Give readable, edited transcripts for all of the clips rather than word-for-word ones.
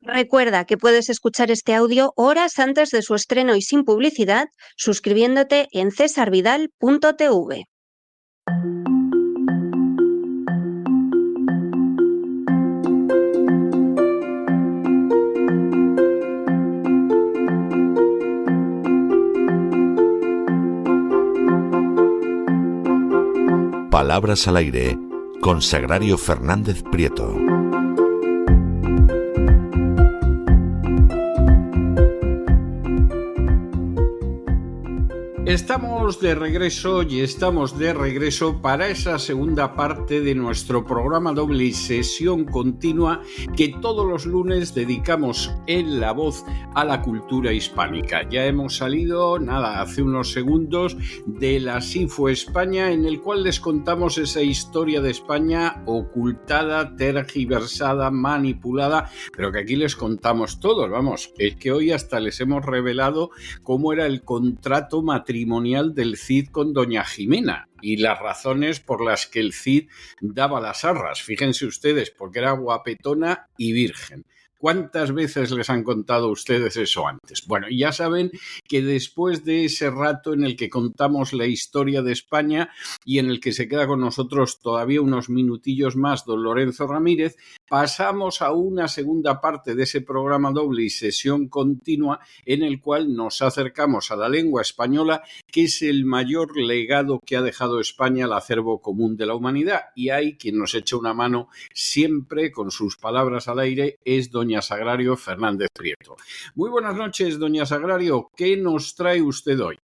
Recuerda que puedes escuchar este audio horas antes de su estreno y sin publicidad suscribiéndote en cesarvidal.tv. Palabras al aire con Sagrario Fernández Prieto. Estamos de regreso para esa segunda parte de nuestro programa doble y sesión continua que todos los lunes dedicamos en La Voz a la cultura hispánica. Ya hemos salido, hace unos segundos, de Así fue España, en el cual les contamos esa historia de España ocultada, tergiversada, manipulada, pero que aquí les contamos todos, vamos, es que hoy hasta les hemos revelado cómo era el contrato matrimonial del Cid con doña Jimena y las razones por las que el Cid daba las arras. Fíjense ustedes, porque era guapetona y virgen. ¿Cuántas veces les han contado ustedes eso antes? Bueno, ya saben que después de ese rato en el que contamos la historia de España y en el que se queda con nosotros todavía unos minutillos más don Lorenzo Ramírez, pasamos a una segunda parte de ese programa doble y sesión continua en el cual nos acercamos a la lengua española, que es el mayor legado que ha dejado España al acervo común de la humanidad. Y hay quien nos echa una mano siempre con sus palabras al aire, es doña Sagrario Fernández Prieto. Muy buenas noches, doña Sagrario. ¿Qué nos trae usted hoy?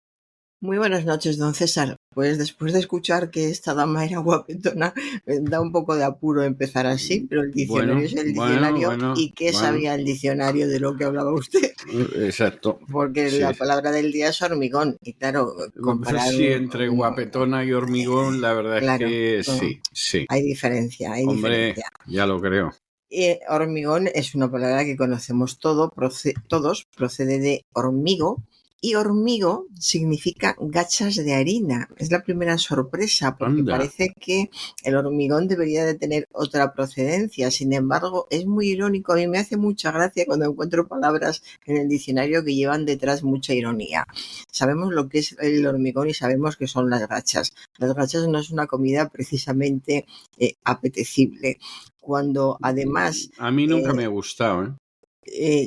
Muy buenas noches, don César. Pues después de escuchar que esta dama era guapetona, da un poco de apuro empezar así, pero el diccionario es el diccionario. ¿Y qué sabía el diccionario de lo que hablaba usted? Exacto. Porque sí. La palabra del día es hormigón. Y claro, comparar... Sí, entre guapetona y hormigón, la verdad claro, es que sí. Hay diferencia, Hombre, ya lo creo. Hormigón es una palabra que conocemos todos, procede de hormigo, y hormigo significa gachas de harina. Es la primera sorpresa, porque parece que el hormigón debería de tener otra procedencia. Sin embargo, es muy irónico. A mí me hace mucha gracia cuando encuentro palabras en el diccionario que llevan detrás mucha ironía. Sabemos lo que es el hormigón y sabemos que son las gachas. Las gachas no es una comida precisamente apetecible. Cuando además... A mí nunca me ha gustado, ¿eh?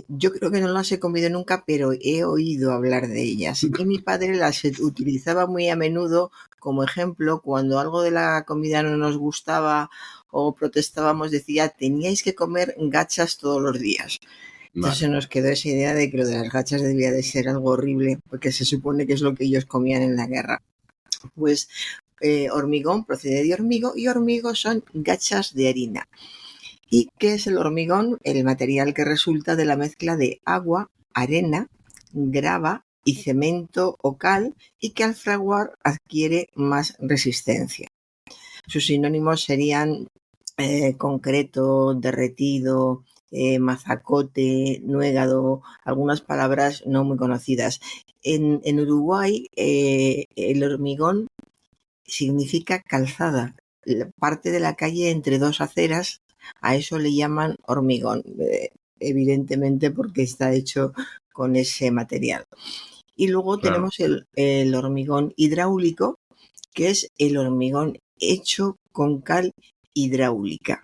Yo creo que no las he comido nunca, pero he oído hablar de ellas. Y mi padre las utilizaba muy a menudo como ejemplo cuando algo de la comida no nos gustaba o protestábamos, decía, teníais que comer gachas todos los días. Entonces se nos quedó esa idea de que lo de las gachas debía de ser algo horrible, porque se supone que es lo que ellos comían en la guerra. Pues hormigón procede de hormigo y hormigo son gachas de harina. ¿Y qué es el hormigón? El material que resulta de la mezcla de agua, arena, grava y cemento o cal y que al fraguar adquiere más resistencia. Sus sinónimos serían concreto, derretido, mazacote, nuegado, algunas palabras no muy conocidas. En Uruguay el hormigón significa calzada, parte de la calle entre dos aceras. A eso le llaman hormigón, evidentemente porque está hecho con ese material. Y luego tenemos el hormigón hidráulico, que es el hormigón hecho con cal hidráulica.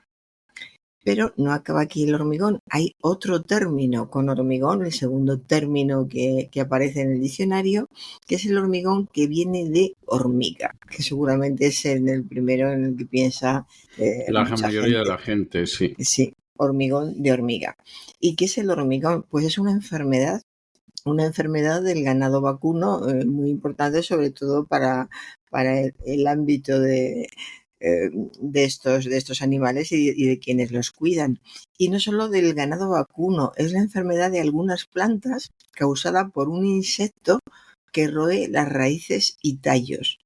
Pero no acaba aquí el hormigón. Hay otro término con hormigón, el segundo término que aparece en el diccionario, que es el hormigón que viene de hormiga, que seguramente es el primero en el que piensa la mayoría de la gente, sí. Sí, hormigón de hormiga. ¿Y qué es el hormigón? Pues es una enfermedad del ganado vacuno muy importante, sobre todo para el ámbito de estos animales y de quienes los cuidan. Y no solo del ganado vacuno, es la enfermedad de algunas plantas causada por un insecto que roe las raíces y tallos.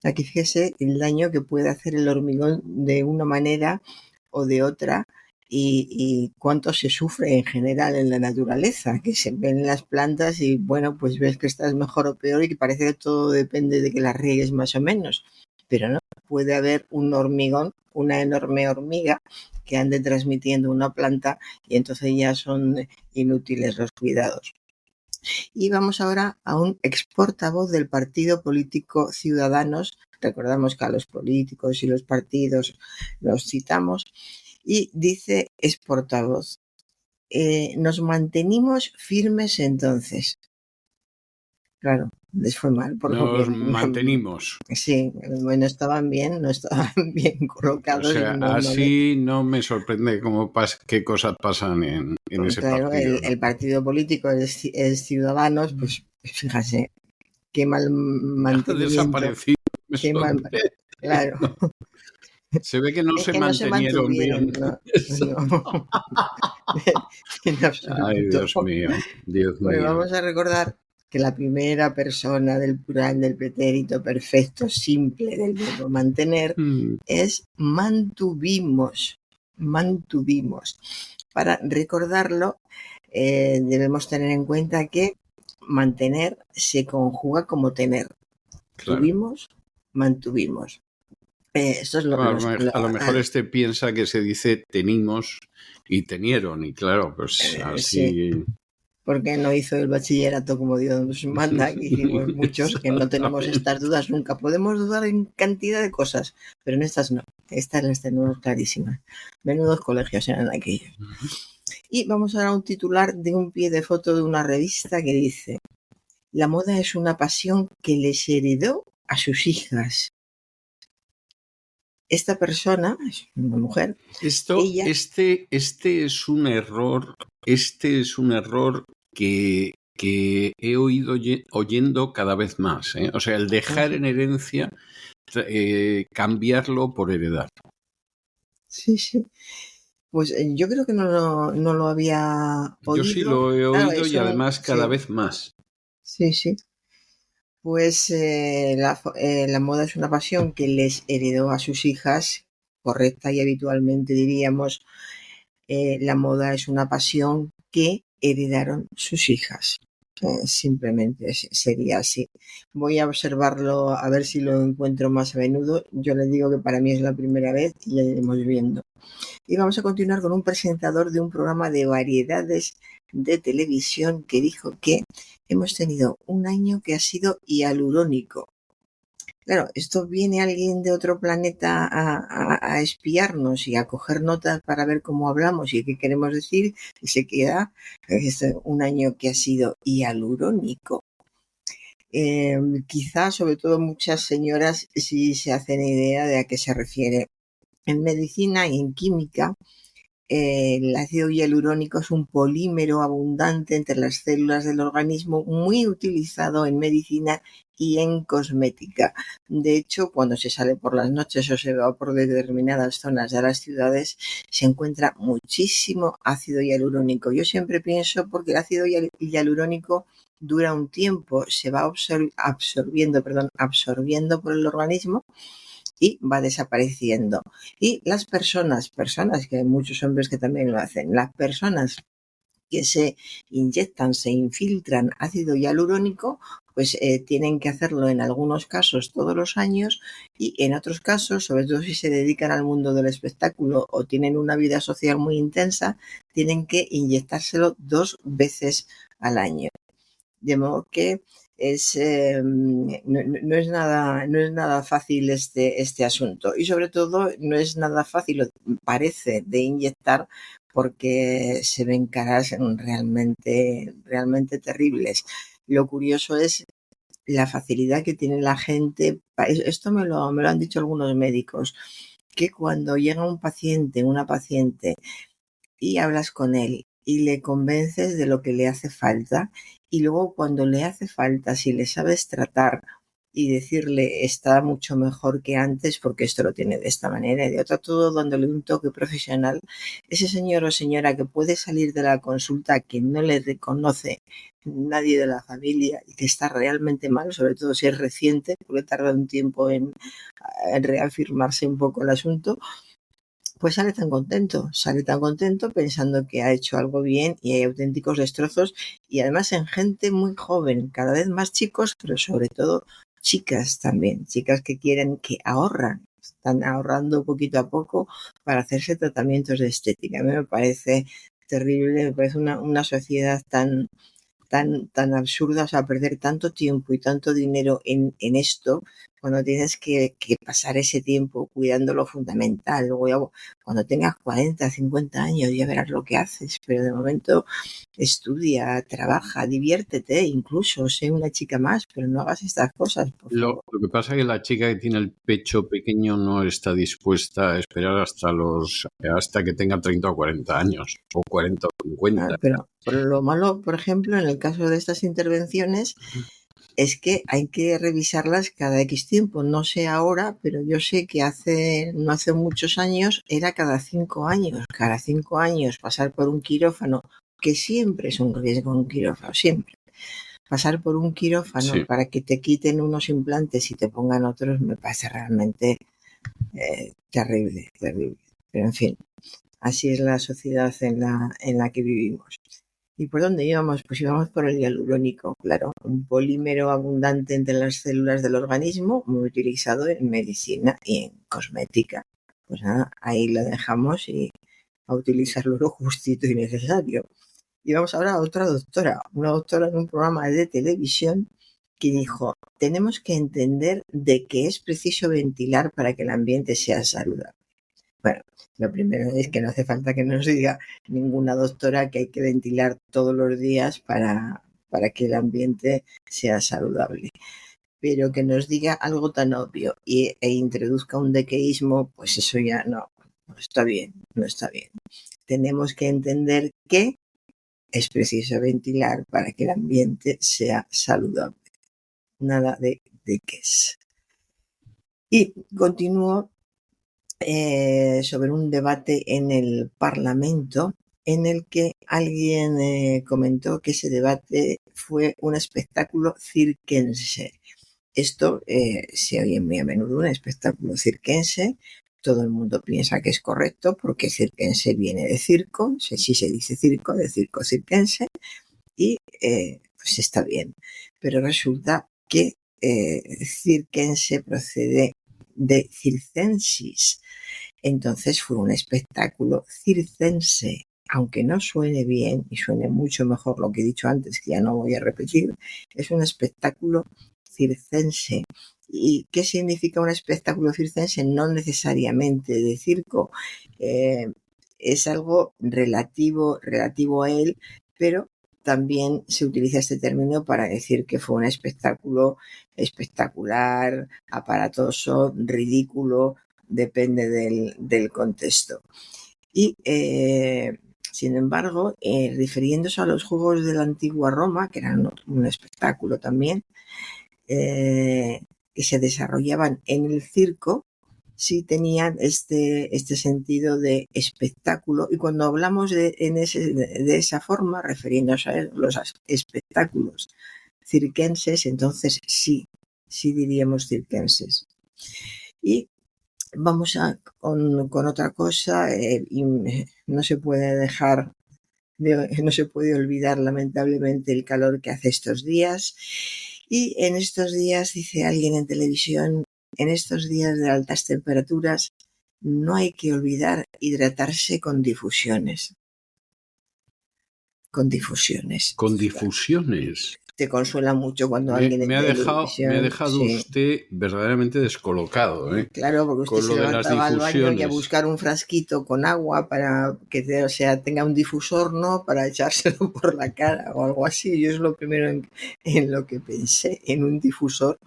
Aquí fíjese el daño que puede hacer el hormigón de una manera o de otra y cuánto se sufre en general en la naturaleza, que se ven las plantas y bueno, pues ves que estás mejor o peor y que parece que todo depende de que las riegues más o menos. Pero no, puede haber un hormigón, una enorme hormiga que ande transmitiendo una planta y entonces ya son inútiles los cuidados. Y vamos ahora a un ex portavoz del partido político Ciudadanos. Recordamos que a los políticos y los partidos los citamos. Y dice ex portavoz, nos mantenimos firmes entonces. Claro, les fue mal. Nos mantenimos. Sí, no estaban bien colocados. O sea, así no me sorprende qué cosas pasan en ese claro, partido. El partido político es Ciudadanos, pues fíjate, qué mal mantenimiento. Desaparecido. Claro. Se ve que no se mantenieron bien. No. Ay, Dios mío. Bueno, vamos a recordar que la primera persona del plural del pretérito perfecto simple del verbo mantener es mantuvimos. Para recordarlo, debemos tener en cuenta que mantener se conjuga como tener. Claro. Tuvimos, mantuvimos. Esto es a lo mejor piensa que se dice tenimos y tenieron, y claro, pues así... Sí. Porque no hizo el bachillerato como Dios nos manda, que hicimos muchos que no tenemos estas dudas nunca. Podemos dudar en cantidad de cosas, pero en estas no. Estas las tenemos clarísimas. Menudos colegios eran aquellos. Y vamos a dar un titular de un pie de foto de una revista que dice: la moda es una pasión que les heredó a sus hijas. Esta persona es una mujer. Este es un error. Este es un error que he oído oyendo cada vez más. O sea, el dejar en herencia, cambiarlo por heredar. Sí. Pues yo creo que no lo había oído. Yo sí lo he oído, y además cada vez más. Sí. Pues la moda es una pasión que les heredó a sus hijas, correcta y habitualmente diríamos, la moda es una pasión que heredaron sus hijas. Simplemente sería así. Voy a observarlo a ver si lo encuentro más a menudo. Yo les digo que para mí es la primera vez y ya iremos viendo. Y vamos a continuar con un presentador de un programa de variedades de televisión que dijo que hemos tenido un año que ha sido hialurónico. Claro, esto viene alguien de otro planeta a espiarnos y a coger notas para ver cómo hablamos y qué queremos decir, y se queda un año que ha sido hialurónico. Quizás, sobre todo, muchas señoras sí se hacen idea de a qué se refiere. En medicina y en química, el ácido hialurónico es un polímero abundante entre las células del organismo, muy utilizado en medicina y en cosmética. De hecho, cuando se sale por las noches o se va por determinadas zonas de las ciudades, se encuentra muchísimo ácido hialurónico. Yo siempre pienso, porque el ácido hialurónico dura un tiempo, se va absorbiendo por el organismo y va desapareciendo. Y las personas, que hay muchos hombres que también lo hacen, las personas que se inyectan, se infiltran ácido hialurónico, pues tienen que hacerlo en algunos casos todos los años y en otros casos, sobre todo si se dedican al mundo del espectáculo o tienen una vida social muy intensa, tienen que inyectárselo 2 veces al año. De modo que no es nada fácil este asunto, y sobre todo no es nada fácil, parece, de inyectar, porque se ven caras realmente terribles. Lo curioso es la facilidad que tiene la gente. Esto me lo han dicho algunos médicos, que cuando llega un paciente, una paciente, y hablas con él y le convences de lo que le hace falta, y luego cuando le hace falta, si le sabes tratar y decirle está mucho mejor que antes porque esto lo tiene de esta manera y de otra, todo dándole un toque profesional, ese señor o señora que puede salir de la consulta, que no le reconoce nadie de la familia y que está realmente mal, sobre todo si es reciente, porque tarda un tiempo en reafirmarse un poco el asunto, pues sale tan contento pensando que ha hecho algo bien, y hay auténticos destrozos, y además en gente muy joven, cada vez más chicos, pero sobre todo chicas también, chicas que ahorran, Están ahorrando poquito a poco para hacerse tratamientos de estética. A mí me parece terrible, me parece una sociedad tan absurda, o sea, perder tanto tiempo y tanto dinero en esto, cuando tienes que pasar ese tiempo cuidando lo fundamental. Luego ya, cuando tengas 40, 50 años ya verás lo que haces, pero de momento estudia, trabaja, diviértete, incluso sé una chica más, pero no hagas estas cosas, por favor. Lo que pasa es que la chica que tiene el pecho pequeño no está dispuesta a esperar hasta que tenga 30 o 40 años, o 40 o 50. Pero lo malo, por ejemplo, en el caso de estas intervenciones, es que hay que revisarlas cada X tiempo. No sé ahora, pero yo sé que no hace muchos años era cada 5 años. Cada 5 años pasar por un quirófano, que siempre es un riesgo un quirófano, siempre. Pasar por un quirófano Sí. para que te quiten unos implantes y te pongan otros me parece realmente terrible, terrible. Pero en fin, así es la sociedad en la que vivimos. ¿Y por dónde íbamos? Pues íbamos por el hialurónico, claro, un polímero abundante entre las células del organismo, muy utilizado en medicina y en cosmética. Pues nada, ahí lo dejamos y a utilizarlo lo justito y necesario. Y vamos ahora a otra doctora, una doctora en un programa de televisión que dijo, tenemos que entender de que es preciso ventilar para que el ambiente sea saludable. Bueno, lo primero es que no hace falta que nos diga ninguna doctora que hay que ventilar todos los días para que el ambiente sea saludable. Pero que nos diga algo tan obvio e introduzca un dequeísmo, pues eso ya no está bien, no está bien. Tenemos que entender que es preciso ventilar para que el ambiente sea saludable. Nada de deques. Y continúo sobre un debate en el Parlamento en el que alguien comentó que ese debate fue un espectáculo circense. Esto se oye muy a menudo, un espectáculo circense. Todo el mundo piensa que es correcto porque circense viene de circo, si se dice circo, de circo circense, y pues está bien. Pero resulta que circense procede de circensis. Entonces fue un espectáculo circense. Aunque no suene bien y suene mucho mejor lo que he dicho antes, que ya no voy a repetir, es un espectáculo circense. ¿Y qué significa un espectáculo circense? No necesariamente de circo. Es algo relativo a él, pero también se utiliza este término para decir que fue un espectáculo espectacular, aparatoso, ridículo, depende del contexto. Y, sin embargo, refiriéndose a los juegos de la antigua Roma, que eran un espectáculo también, que se desarrollaban en el circo, sí tenían este sentido de espectáculo, y cuando hablamos de esa forma, refiriéndose a los espectáculos circenses, entonces sí diríamos circenses. Y vamos con otra cosa, y no se puede olvidar lamentablemente el calor que hace estos días. Y en estos días, dice alguien en televisión, en estos días de altas temperaturas no hay que olvidar hidratarse con difusiones. Con difusiones. Te consuela mucho cuando alguien en televisión... Me ha dejado usted verdaderamente descolocado. Claro, porque usted se levantaba al baño y a buscar un frasquito con agua para que tenga un difusor, ¿no? Para echárselo por la cara o algo así. Yo es lo primero en lo que pensé, en un difusor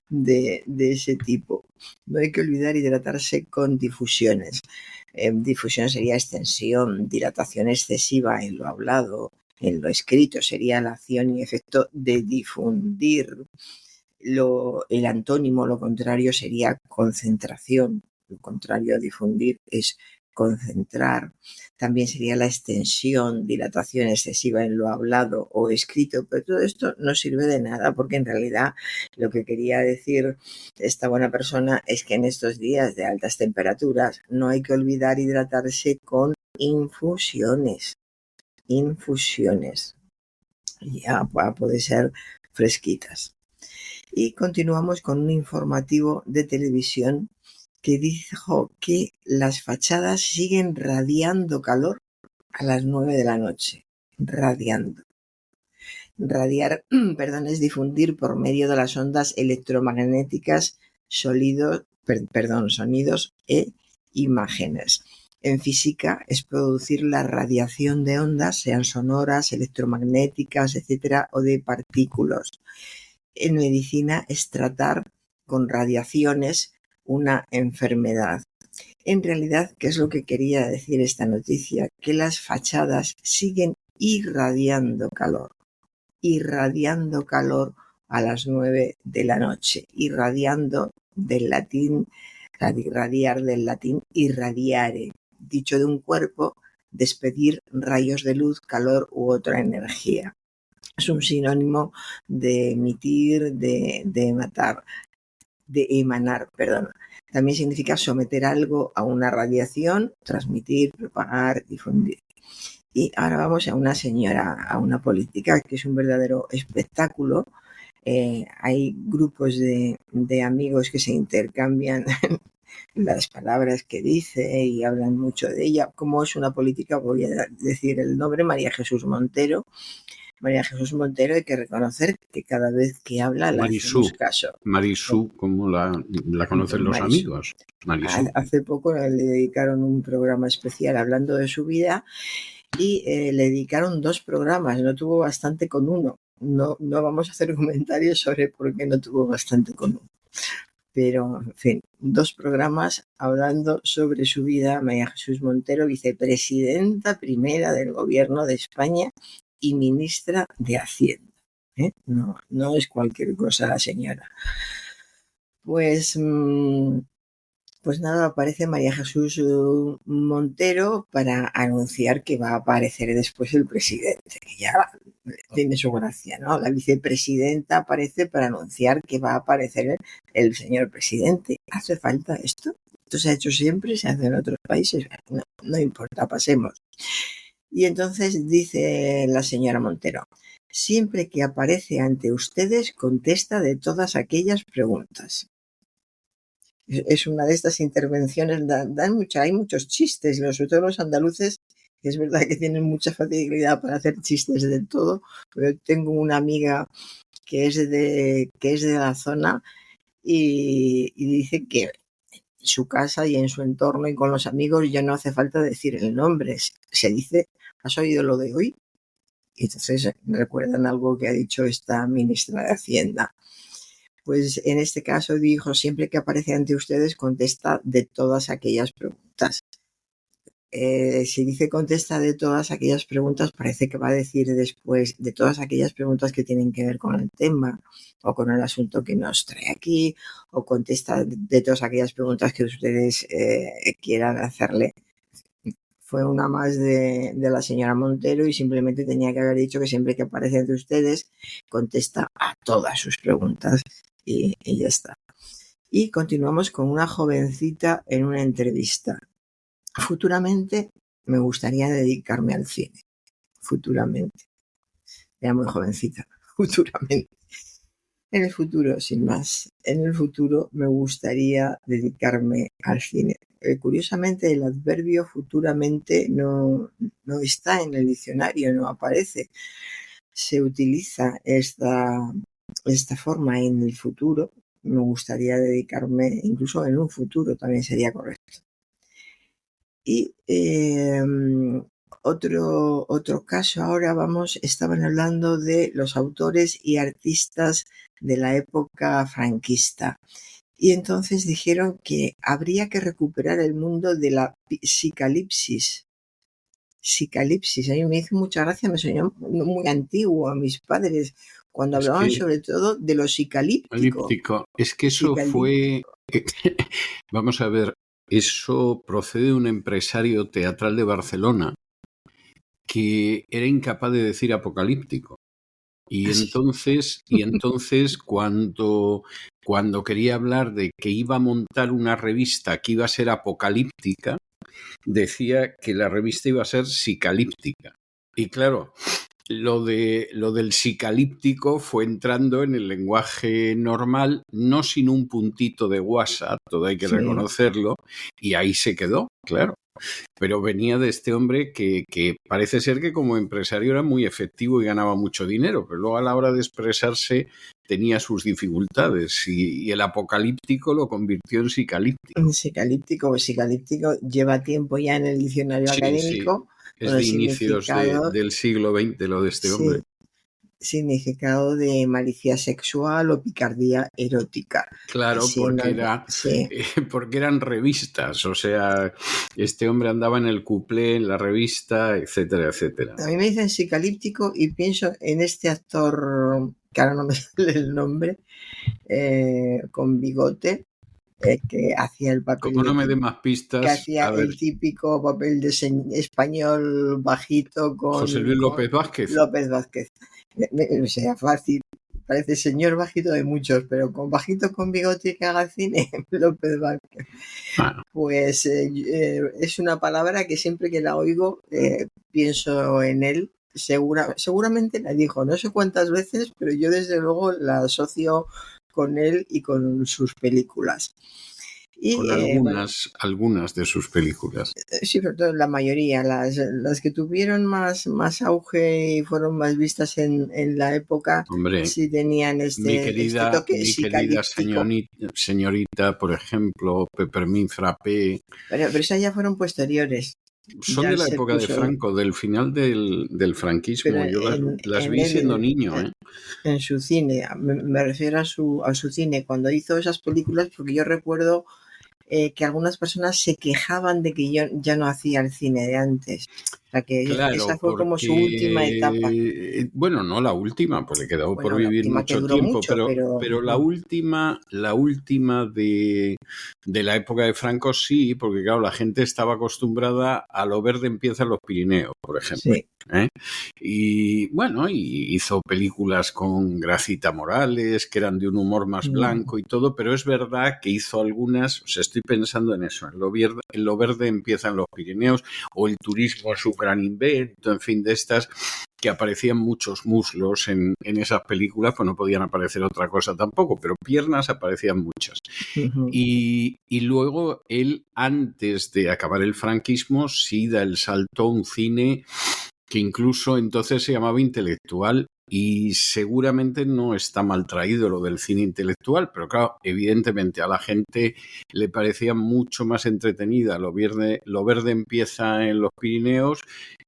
de ese tipo. No hay que olvidar hidratarse con difusiones. Difusión sería extensión, dilatación excesiva en lo hablado. En lo escrito sería la acción y efecto de difundir. El antónimo, lo contrario, sería concentración. Lo contrario a difundir es concentrar. También sería la extensión, dilatación excesiva en lo hablado o escrito, pero todo esto no sirve de nada porque en realidad lo que quería decir esta buena persona es que en estos días de altas temperaturas no hay que olvidar hidratarse con infusiones. Ya puede ser fresquitas. Y continuamos con un informativo de televisión que dijo que las fachadas siguen radiando calor a las 9 de la noche. Radiando. Radiar, es difundir por medio de las ondas electromagnéticas sonidos e imágenes. En física es producir la radiación de ondas, sean sonoras, electromagnéticas, etcétera, o de partículas. En medicina es tratar con radiaciones una enfermedad. En realidad, ¿qué es lo que quería decir esta noticia? Que las fachadas siguen irradiando calor a las 9 de la noche. Irradiando del latín, irradiar del latín irradiare, dicho de un cuerpo, despedir rayos de luz, calor u otra energía. Es un sinónimo de emitir, de matar, de emanar, perdón. También significa someter algo a una radiación, transmitir, propagar, difundir. Y ahora vamos a una señora, a una política, que es un verdadero espectáculo. Hay grupos de amigos que se intercambian las palabras que dice y hablan mucho de ella. Como es una política, voy a decir el nombre, María Jesús Montero. María Jesús Montero, hay que reconocer que cada vez que habla le hacemos caso. Marisú, como la conocen los amigos. Marisú. Hace poco le dedicaron un programa especial hablando de su vida y le dedicaron 2 programas, no tuvo bastante con uno. No vamos a hacer comentarios sobre por qué no tuvo bastante con uno. Pero, en fin, 2 programas hablando sobre su vida. María Jesús Montero, vicepresidenta primera del Gobierno de España y ministra de Hacienda. No es cualquier cosa la señora. Pues nada, aparece María Jesús Montero para anunciar que va a aparecer después el presidente, que ya tiene su gracia, ¿no? La vicepresidenta aparece para anunciar que va a aparecer el señor presidente. ¿Hace falta esto? Esto se ha hecho siempre, se hace en otros países. No importa, pasemos. Y entonces dice la señora Montero: siempre que aparece ante ustedes, contesta de todas aquellas preguntas. Es una de estas intervenciones, hay muchos chistes, sobre todo los andaluces, que es verdad que tienen mucha facilidad para hacer chistes de todo, pero tengo una amiga que es de la zona y dice que en su casa y en su entorno y con los amigos ya no hace falta decir el nombre, se dice: ¿has oído lo de hoy? Y entonces recuerdan algo que ha dicho esta ministra de Hacienda. Pues en este caso dijo: siempre que aparece ante ustedes, contesta de todas aquellas preguntas. Si dice contesta de todas aquellas preguntas, parece que va a decir después de todas aquellas preguntas que tienen que ver con el tema o con el asunto que nos trae aquí, o contesta de todas aquellas preguntas que ustedes quieran hacerle. Fue una más de la señora Montero y simplemente tenía que haber dicho que siempre que aparece ante ustedes, contesta a todas sus preguntas. Y ya está. Y continuamos con una jovencita en una entrevista. Futuramente me gustaría dedicarme al cine. Futuramente. Era muy jovencita. Futuramente. En el futuro, sin más. En el futuro me gustaría dedicarme al cine. Curiosamente, el adverbio futuramente no está en el diccionario, no aparece. Se utiliza esta forma en el futuro. Me gustaría dedicarme, incluso en un futuro también sería correcto. Y otro caso, ahora estaban hablando de los autores y artistas de la época franquista. Y entonces dijeron que habría que recuperar el mundo de la psicalipsis. Psicalipsis, a mí me hizo mucha gracia, me sonó muy antiguo a mis padres, cuando hablaban sobre todo de lo psicalíptico. Es que eso fue... Vamos a ver, eso procede de un empresario teatral de Barcelona que era incapaz de decir apocalíptico. Y entonces cuando quería hablar de que iba a montar una revista que iba a ser apocalíptica, decía que la revista iba a ser psicalíptica. Y claro, lo del psicalíptico fue entrando en el lenguaje normal, no sin un puntito de WhatsApp, todo hay que reconocerlo, y ahí se quedó, claro. Pero venía de este hombre que parece ser que como empresario era muy efectivo y ganaba mucho dinero, pero luego a la hora de expresarse tenía sus dificultades y el apocalíptico lo convirtió en psicalíptico. Psicalíptico lleva tiempo ya en el diccionario académico. Sí. Es de inicios del siglo XX lo de este hombre. Significado de malicia sexual o picardía erótica. Claro, porque eran revistas, o sea, este hombre andaba en el cuplé, en la revista, etcétera, etcétera. A mí me dicen psicalíptico y pienso en este actor, que ahora no me sale el nombre, con bigote, que hacía el papel. Como no me dé más pistas. Que hacía el típico papel de español bajito con José Luis López Vázquez. López Vázquez. O sea, fácil. Parece señor bajito de muchos, pero con bajito con bigote que haga cine, López Vázquez. Bueno. Pues es una palabra que siempre que la oigo pienso en él. Seguramente la dijo, no sé cuántas veces, pero yo desde luego la asocio con él y con sus películas. Y, con algunas de sus películas. Sí, sobre todo la mayoría, las que tuvieron más auge y fueron más vistas en la época. Hombre, sí tenían mi querida señorita, por ejemplo, Peppermint Frappé. Pero esas ya fueron posteriores. Son ya de la época de Franco, del final del franquismo. Yo las vi siendo niño. En su cine, me refiero a su cine, cuando hizo esas películas, porque yo recuerdo que algunas personas se quejaban de que yo ya no hacía el cine de antes. O sea, que claro, esa fue como su última etapa. Bueno, no la última, pues le quedó por vivir mucho tiempo, pero la última de la época de Franco sí, porque claro, la gente estaba acostumbrada a Lo verde empieza en los Pirineos, por ejemplo. Sí. Y bueno, y hizo películas con Gracita Morales, que eran de un humor más blanco y todo, pero es verdad que hizo algunas, o sea, estoy pensando en eso, en Lo verde empieza en los Pirineos, o El turismo es un gran invento, en fin, de estas que aparecían muchos muslos en esas películas, pues no podían aparecer otra cosa tampoco, pero piernas aparecían muchas. Uh-huh. Y luego él, antes de acabar el franquismo, sí da el salto a un cine que incluso entonces se llamaba intelectual, y seguramente no está mal traído lo del cine intelectual, pero claro, evidentemente a la gente le parecía mucho más entretenida Lo verde empieza en los Pirineos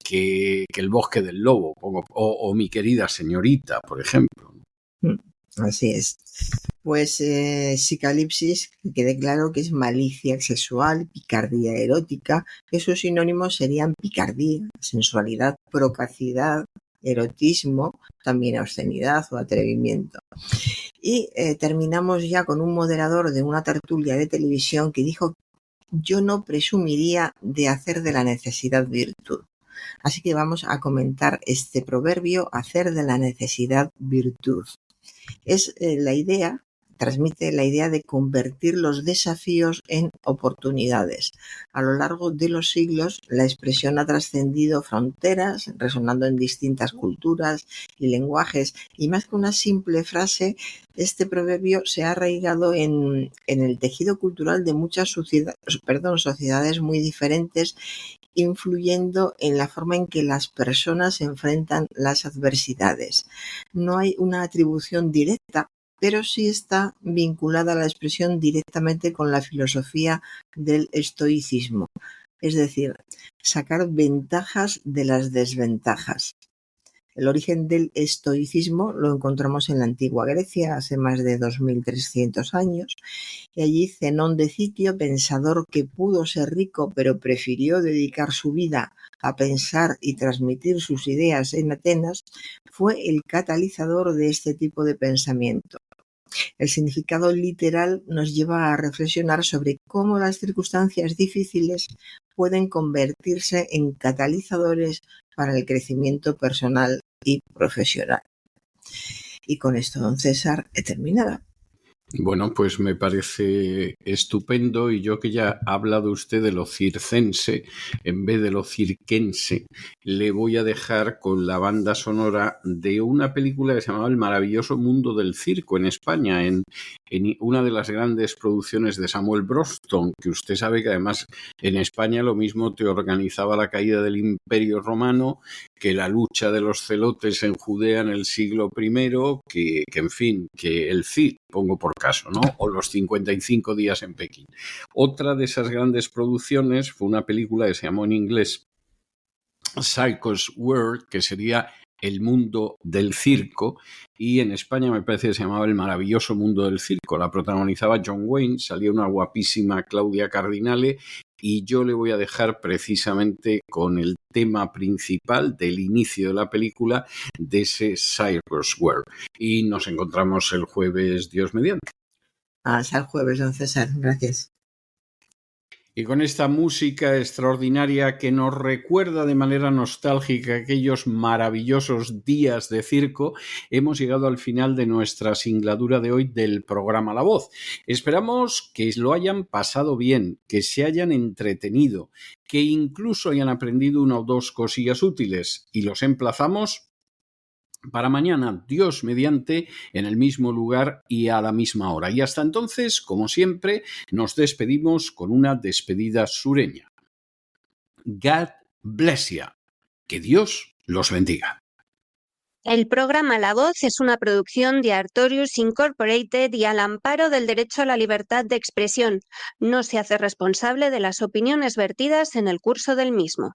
que El bosque del lobo, o Mi querida señorita, por ejemplo. Así es. Pues psicalipsis, que quede claro que es malicia sexual, picardía erótica, que sus sinónimos serían picardía, sensualidad, procacidad, erotismo, también obscenidad o atrevimiento. Y terminamos ya con un moderador de una tertulia de televisión que dijo: yo no presumiría de hacer de la necesidad virtud. Así que vamos a comentar este proverbio, hacer de la necesidad virtud. Es transmite la idea de convertir los desafíos en oportunidades. A lo largo de los siglos, la expresión ha trascendido fronteras, resonando en distintas culturas y lenguajes, y más que una simple frase, este proverbio se ha arraigado en el tejido cultural de muchas sociedades muy diferentes, influyendo en la forma en que las personas enfrentan las adversidades. No hay una atribución directa, pero sí está vinculada a la expresión directamente con la filosofía del estoicismo, es decir, sacar ventajas de las desventajas. El origen del estoicismo lo encontramos en la antigua Grecia, hace más de 2300 años, y allí Zenón de Citio, pensador que pudo ser rico pero prefirió dedicar su vida a pensar y transmitir sus ideas en Atenas, fue el catalizador de este tipo de pensamiento. El significado literal nos lleva a reflexionar sobre cómo las circunstancias difíciles pueden convertirse en catalizadores para el crecimiento personal y profesional. Y con esto, don César, he terminado. Bueno, pues me parece estupendo, y yo que ya ha hablado usted de lo circense en vez de lo cirquense, le voy a dejar con la banda sonora de una película que se llamaba El maravilloso mundo del circo en España, en una de las grandes producciones de Samuel Bronston, que usted sabe que además en España lo mismo te organizaba la caída del Imperio Romano, que la lucha de los celotes en Judea en el siglo I, que en fin, que el Cid, pongo por caso, ¿no? O los 55 días en Pekín. Otra de esas grandes producciones fue una película que se llamó en inglés Circus World, que sería el mundo del circo, y en España me parece que se llamaba El maravilloso mundo del circo. La protagonizaba John Wayne, salía una guapísima Claudia Cardinale, y yo le voy a dejar precisamente con el tema principal del inicio de la película de ese Circus World. Y nos encontramos el jueves, Dios mediante. Hasta el jueves, don César. Gracias. Y con esta música extraordinaria que nos recuerda de manera nostálgica aquellos maravillosos días de circo, hemos llegado al final de nuestra singladura de hoy del programa La Voz. Esperamos que lo hayan pasado bien, que se hayan entretenido, que incluso hayan aprendido una o dos cosillas útiles, y los emplazamos para mañana, Dios mediante, en el mismo lugar y a la misma hora. Y hasta entonces, como siempre, nos despedimos con una despedida sureña. God bless you. Que Dios los bendiga. El programa La Voz es una producción de Artorius Incorporated y al amparo del derecho a la libertad de expresión. No se hace responsable de las opiniones vertidas en el curso del mismo.